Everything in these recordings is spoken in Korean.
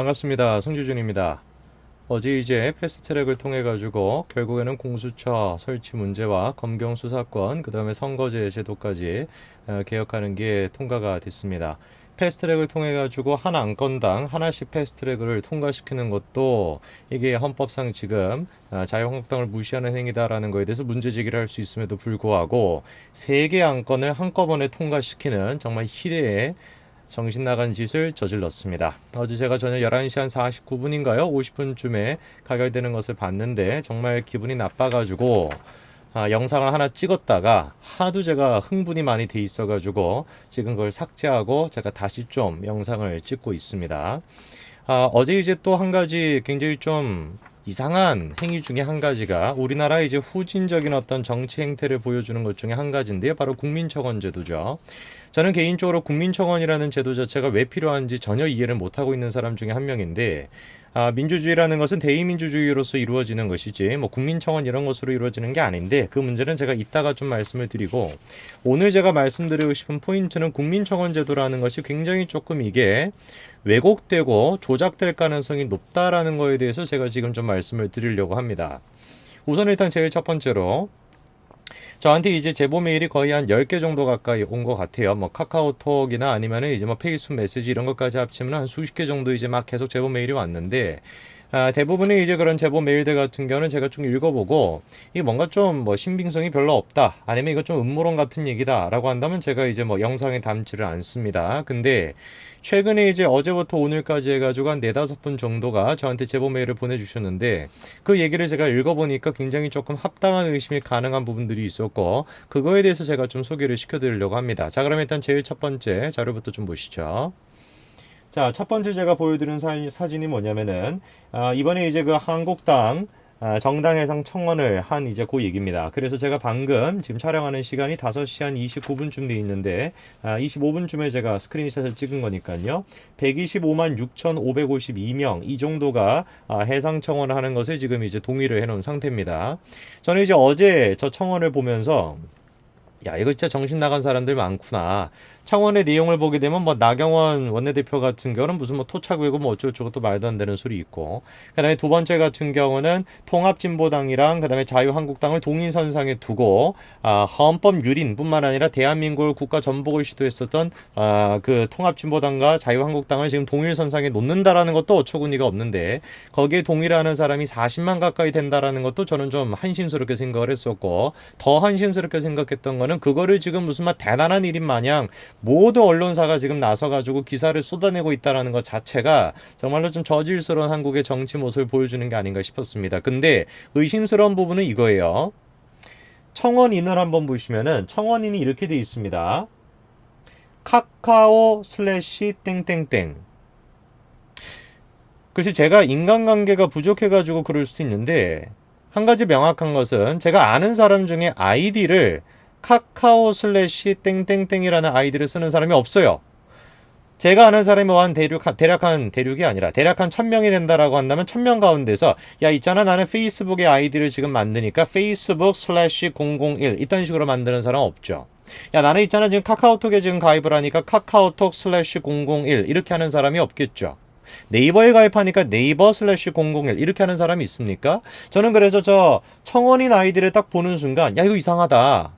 반갑습니다. 송주준입니다. 어제 이제 패스트트랙을 통해 가지고 결국에는 공수처 설치 문제와 검경 수사권, 그다음에 선거제 제도까지 개혁하는 게 통과가 됐습니다. 패스트트랙을 통해 가지고 한 안건당 하나씩 패스트트랙을 통과시키는 것도 이게 헌법상 지금 자유한국당을 무시하는 행위다라는 거에 대해서 문제 제기를 할 수 있음에도 불구하고 세 개 안건을 한꺼번에 통과시키는 정말 희대의 정신 나간 짓을 저질렀습니다. 어제 제가 저녁 11시 한 49분인가요? 50분쯤에 가결되는 것을 봤는데 정말 기분이 나빠가지고 영상을 하나 찍었다가 하도 제가 흥분이 많이 돼 있어가지고 지금 그걸 삭제하고 제가 다시 좀 영상을 찍고 있습니다. 어제 이제 또 한 가지 굉장히 좀 이상한 행위 중에 한 가지가 우리나라 이제 후진적인 어떤 정치 행태를 보여주는 것 중에 한 가지인데요. 바로 국민청원 제도죠. 저는 개인적으로 국민청원이라는 제도 자체가 왜 필요한지 전혀 이해를 못하고 있는 사람 중에 한 명인데, 민주주의라는 것은 대의민주주의로서 이루어지는 것이지 뭐 국민청원 이런 것으로 이루어지는 게 아닌데, 그 문제는 제가 이따가 좀 말씀을 드리고, 오늘 제가 말씀드리고 싶은 포인트는 국민청원 제도라는 것이 굉장히 조금 이게 왜곡되고 조작될 가능성이 높다라는 거에 대해서 제가 지금 좀 말씀을 드리려고 합니다. 우선 일단 제일 첫 번째로 저한테 이제 제보 메일이 거의 한 10개 정도 가까이 온 것 같아요. 뭐 카카오톡이나 아니면은 이제 뭐 페이스북 메시지 이런 것까지 합치면 한 수십 개 정도 이제 막 계속 제보 메일이 왔는데, 대부분의 이제 그런 제보 메일들 같은 경우는 제가 좀 읽어보고 이게 뭔가 좀 뭐 신빙성이 별로 없다, 아니면 이거 좀 음모론 같은 얘기다라고 한다면 제가 이제 뭐 영상에 담지를 않습니다. 근데 최근에 이제 어제부터 오늘까지 해가지고 한 4-5분 정도가 저한테 제보 메일을 보내주셨는데, 그 얘기를 제가 읽어보니까 굉장히 조금 합당한 의심이 가능한 부분들이 있었고, 그거에 대해서 제가 좀 소개를 시켜드리려고 합니다. 자, 그럼 일단 제일 첫 번째 자료부터 좀 보시죠. 자, 첫 번째 제가 보여드린 사진이 뭐냐면은, 이번에 이제 그 한국당 정당 해상 청원을 한 이제 그 얘기입니다. 그래서 제가 방금 지금 촬영하는 시간이 5시 한 29분쯤 돼 있는데, 25분쯤에 제가 스크린샷을 찍은 거니까요. 125만 6,552명 이 정도가 해상 청원을 하는 것을 지금 이제 동의를 해놓은 상태입니다. 저는 이제 어제 저 청원을 보면서 야, 이거 진짜 정신 나간 사람들 많구나. 청원의 내용을 보게 되면 뭐 나경원 원내대표 같은 경우는 무슨 뭐 토착외고 뭐 어쩌고저쩌고 또 말도 안 되는 소리 있고, 그다음에 두 번째 같은 경우는 통합진보당이랑 그다음에 자유한국당을 동일선상에 두고 헌법 유린뿐만 아니라 대한민국을 국가 전복을 시도했었던 그 통합진보당과 자유한국당을 지금 동일선상에 놓는다라는 것도 어처구니가 없는데, 거기에 동의하는 사람이 40만 가까이 된다라는 것도 저는 좀 한심스럽게 생각을 했었고, 더 한심스럽게 생각했던 거는 그거를 지금 무슨 막 대단한 일인 마냥 모두 언론사가 지금 나서가지고 기사를 쏟아내고 있다는 것 자체가 정말로 좀 저질스러운 한국의 정치 모습을 보여주는 게 아닌가 싶었습니다. 근데 의심스러운 부분은 이거예요. 청원인을 한번 보시면은 청원인이 이렇게 돼 있습니다. 카카오 슬래시 땡땡땡. 글쎄, 제가 인간관계가 부족해가지고 그럴 수도 있는데, 한 가지 명확한 것은 제가 아는 사람 중에 아이디를 카카오 슬래시 땡땡땡이라는 아이디를 쓰는 사람이 없어요. 제가 아는 사람이 한 대략 한 대륙이 아니라 대략 한 1000명이 된다라고 한다면 1000명 가운데서 야, 있잖아, 나는 페이스북의 아이디를 지금 만드니까 페이스북 슬래시 001 이런 식으로 만드는 사람 없죠. 야, 나는 있잖아, 지금 카카오톡에 지금 가입을 하니까 카카오톡 슬래시 001 이렇게 하는 사람이 없겠죠. 네이버에 가입하니까 네이버 슬래시 001 이렇게 하는 사람이 있습니까? 저는 그래서 저 청원인 아이디를 딱 보는 순간 야, 이거 이상하다,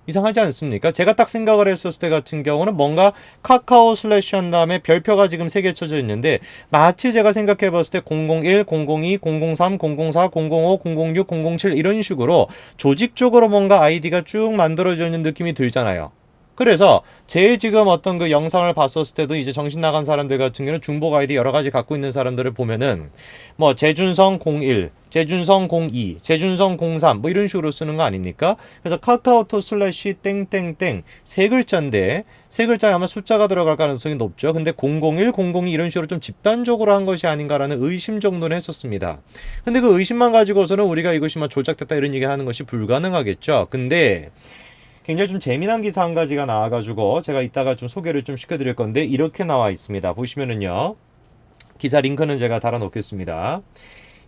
이상하지 않습니까? 제가 딱 생각을 했었을 때 같은 경우는 뭔가 카카오 슬래시 한 다음에 별표가 지금 3개 쳐져 있는데, 마치 제가 생각해 봤을 때 001, 002, 003, 004, 005, 006, 007 이런 식으로 조직적으로 뭔가 아이디가 쭉 만들어져 있는 느낌이 들잖아요. 그래서 제 지금 어떤 그 영상을 봤었을 때도 이제 정신 나간 사람들 같은 경우는 중복 아이디 여러 가지 갖고 있는 사람들을 보면은 뭐 재준성 01, 재준성 02, 재준성 03 뭐 이런 식으로 쓰는 거 아닙니까? 그래서 카카오톡 슬래시 땡땡땡 세 글자인데, 세 글자에 아마 숫자가 들어갈 가능성이 높죠. 근데 001, 002 이런 식으로 좀 집단적으로 한 것이 아닌가라는 의심 정도는 했었습니다. 근데 그 의심만 가지고서는 우리가 이것이 막 조작됐다 이런 얘기 하는 것이 불가능하겠죠. 근데 굉장히 좀 재미난 기사 한 가지가 나와가지고 제가 이따가 좀 소개를 좀 시켜드릴 건데, 이렇게 나와 있습니다. 보시면은요, 기사 링크는 제가 달아놓겠습니다.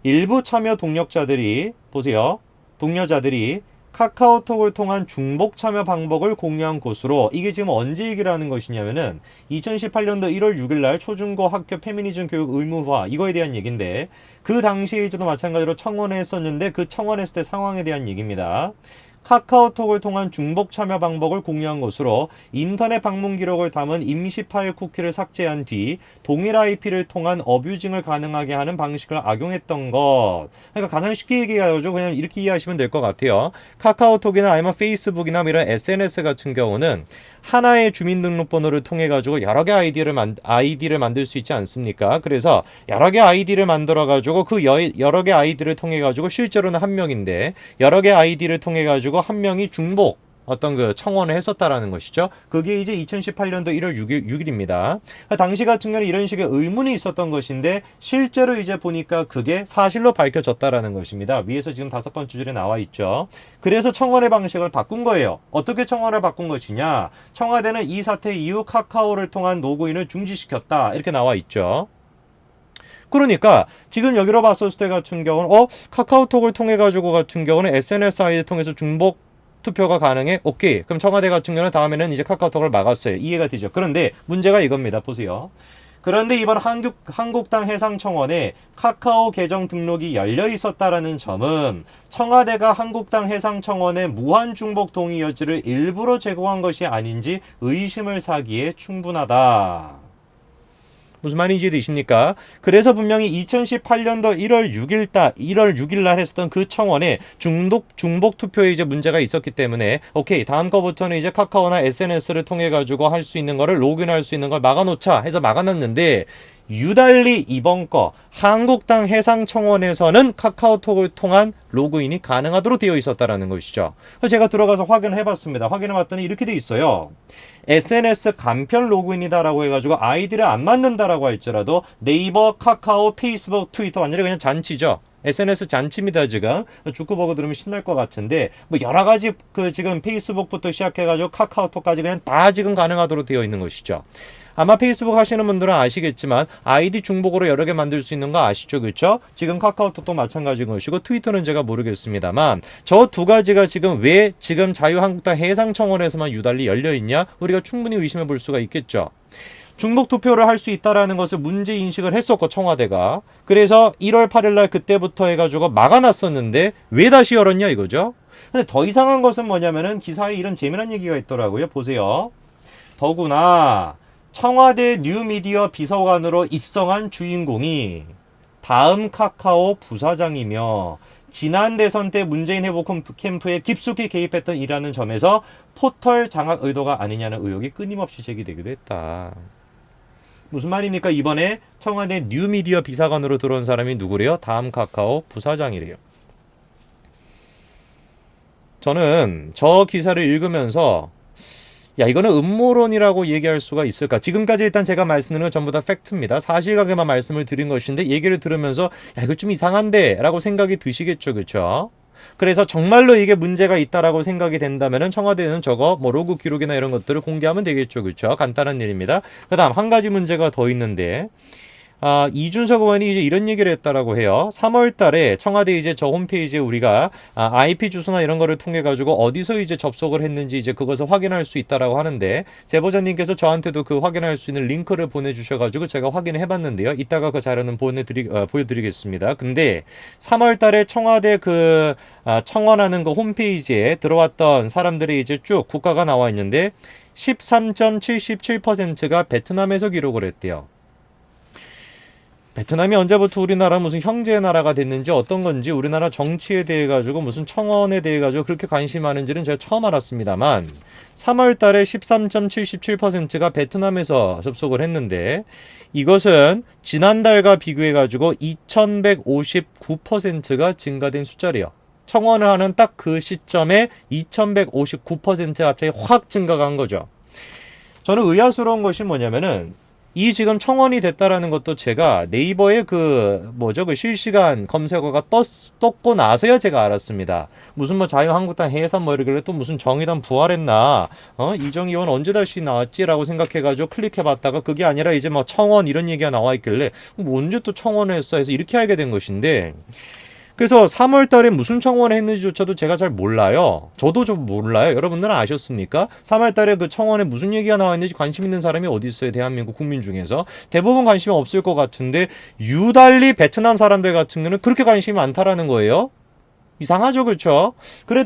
일부 참여 동력자들이, 보세요, 동료자들이 카카오톡을 통한 중복 참여 방법을 공유한 곳으로 이게 지금 언제 얘기를 하는 것이냐면은 2018년도 1월 6일 날 초중고 학교 페미니즘 교육 의무화 이거에 대한 얘기인데 그 당시에 이제도 마찬가지로 청원했었는데 그 청원했을 때 상황에 대한 얘기입니다. 카카오톡을 통한 중복 참여 방법을 공유한 것으로 인터넷 방문 기록을 담은 임시 파일 쿠키를 삭제한 뒤 동일 IP를 통한 어뷰징을 가능하게 하는 방식을 악용했던 것. 그러니까 가장 쉽게 얘기하죠. 그냥 이렇게 이해하시면 될 것 같아요. 카카오톡이나 아니면 페이스북이나 이런 SNS 같은 경우는 하나의 주민등록번호를 통해 가지고 여러 개 아이디를 만들 수 있지 않습니까? 그래서 여러 개 아이디를 만들어 가지고 그 여러 개 아이디를 통해 가지고 실제로는 한 명인데 여러 개 아이디를 통해 가지고 한 명이 중복 어떤 그 청원을 했었다라는 것이죠. 그게 이제 2018년도 1월 6일입니다. 당시 같은 경우는 이런 식의 의문이 있었던 것인데 실제로 이제 보니까 그게 사실로 밝혀졌다라는 것입니다. 위에서 지금 5번째 줄에 나와 있죠. 그래서 청원의 방식을 바꾼 거예요. 어떻게 청원을 바꾼 것이냐? 청와대는 이 사태 이후 카카오를 통한 로그인을 중지시켰다. 이렇게 나와 있죠. 그러니까 지금 여기로 봤을 때 같은 경우는 카카오톡을 통해 가지고 같은 경우는 SNS 아이디 통해서 중복 투표가 가능해? 오케이. 그럼 청와대 같은 경우는 다음에는 이제 카카오톡을 막았어요. 이해가 되죠. 그런데 문제가 이겁니다. 보세요. 그런데 이번 한국당 해상청원에 카카오 계정 등록이 열려 있었다라는 점은 청와대가 한국당 해상청원의 무한 중복 동의 여지를 일부러 제공한 것이 아닌지 의심을 사기에 충분하다. 무슨 말인지 이해되십니까? 그래서 분명히 2018년도 1월 6일 날 했었던 그 청원에 중복 투표에 이제 문제가 있었기 때문에 오케이 다음 거부터는 이제 카카오나 SNS를 통해 가지고 할 수 있는 거를 로그인할 수 있는 걸 막아놓자 해서 막아놨는데 유달리 이번 거 한국당 해상청원에서는 카카오톡을 통한 로그인이 가능하도록 되어 있었다라는 것이죠. 그래서 제가 들어가서 확인을 해봤습니다. 확인해봤더니 이렇게 돼 있어요. SNS 간편 로그인이다라고 해가지고 아이디를 안 맞는다라고 할지라도 네이버, 카카오, 페이스북, 트위터 완전히 그냥 잔치죠. SNS 잔치입니다. 지금 주크버거 들으면 신날 것 같은데 뭐 여러 가지 그 지금 페이스북부터 시작해가지고 카카오톡까지 그냥 다 지금 가능하도록 되어 있는 것이죠. 아마 페이스북 하시는 분들은 아시겠지만 아이디 중복으로 여러 개 만들 수 있는 거 아시죠? 그렇죠? 지금 카카오톡도 마찬가지인 것이고 트위터는 제가 모르겠습니다만 저 두 가지가 지금 왜 지금 자유한국당 해상청원에서만 유달리 열려있냐? 우리가 충분히 의심해 볼 수가 있겠죠. 중복 투표를 할 수 있다라는 것을 문제 인식을 했었고 청와대가 그래서 1월 8일 날 그때부터 해가지고 막아놨었는데 왜 다시 열었냐 이거죠. 근데 더 이상한 것은 뭐냐면은 기사에 이런 재미난 얘기가 있더라고요. 보세요. 더구나 청와대 뉴미디어 비서관으로 입성한 주인공이 다음 카카오 부사장이며 지난 대선 때 문재인 회복 캠프에 깊숙이 개입했던 이라는 점에서 포털 장악 의도가 아니냐는 의혹이 끊임없이 제기되기도 했다. 무슨 말입니까? 이번에 청와대 뉴미디어 비서관으로 들어온 사람이 누구래요? 다음 카카오 부사장이래요. 저는 저 기사를 읽으면서 야 이거는 음모론이라고 얘기할 수가 있을까? 지금까지 일단 제가 말씀드린 건 전부 다 팩트입니다. 사실관계만 말씀을 드린 것인데 얘기를 들으면서 야 이거 좀 이상한데 라고 생각이 드시겠죠. 그렇죠? 그래서 정말로 이게 문제가 있다라고 생각이 된다면은 청와대는 저거 뭐 로그 기록이나 이런 것들을 공개하면 되겠죠. 그렇죠? 간단한 일입니다. 그다음 한 가지 문제가 더 있는데 이준석 의원이 이제 이런 얘기를 했다라고 해요. 3월 달에 청와대 이제 저 홈페이지에 우리가 IP 주소나 이런 거를 통해 가지고 어디서 이제 접속을 했는지 이제 그것을 확인할 수 있다라고 하는데 제보자님께서 저한테도 그 확인할 수 있는 링크를 보내주셔 가지고 제가 확인을 해봤는데요. 이따가 그 자료는 보여드리겠습니다. 근데 3월 달에 청와대 그 청원하는 그 홈페이지에 들어왔던 사람들이 이제 쭉 국가가 나와 있는데 13.77%가 베트남에서 기록을 했대요. 베트남이 언제부터 우리나라 무슨 형제 나라가 됐는지 어떤 건지 우리나라 정치에 대해 가지고 무슨 청원에 대해 가지고 그렇게 관심이 많은지는 제가 처음 알았습니다만 3월 달에 13.77%가 베트남에서 접속을 했는데 이것은 지난달과 비교해 가지고 2159%가 증가된 숫자래요. 청원을 하는 딱 그 시점에 2159% 갑자기 확 증가가 한 거죠. 저는 의아스러운 것이 뭐냐면은 이 지금 청원이 됐다라는 것도 제가 네이버에 그 실시간 검색어가 떴고 나서야 제가 알았습니다. 무슨 뭐 자유한국당 해산 뭐 이러길래 또 무슨 정의당 부활했나 이정희 의원 언제 다시 나왔지라고 생각해가지고 클릭해봤다가 그게 아니라 이제 뭐 청원 이런 얘기가 나와 있길래 뭐 언제 또 청원을 했어 해서 이렇게 알게 된 것인데 그래서 3월 달에 무슨 청원을 했는지조차도 제가 잘 몰라요. 저도 좀 몰라요. 여러분들은 아셨습니까? 3월 달에 그 청원에 무슨 얘기가 나와 있는지 관심 있는 사람이 어디 있어요? 대한민국 국민 중에서. 대부분 관심이 없을 것 같은데 유달리 베트남 사람들 같은 경우는 그렇게 관심이 많다라는 거예요. 이상하죠, 그렇죠? 그래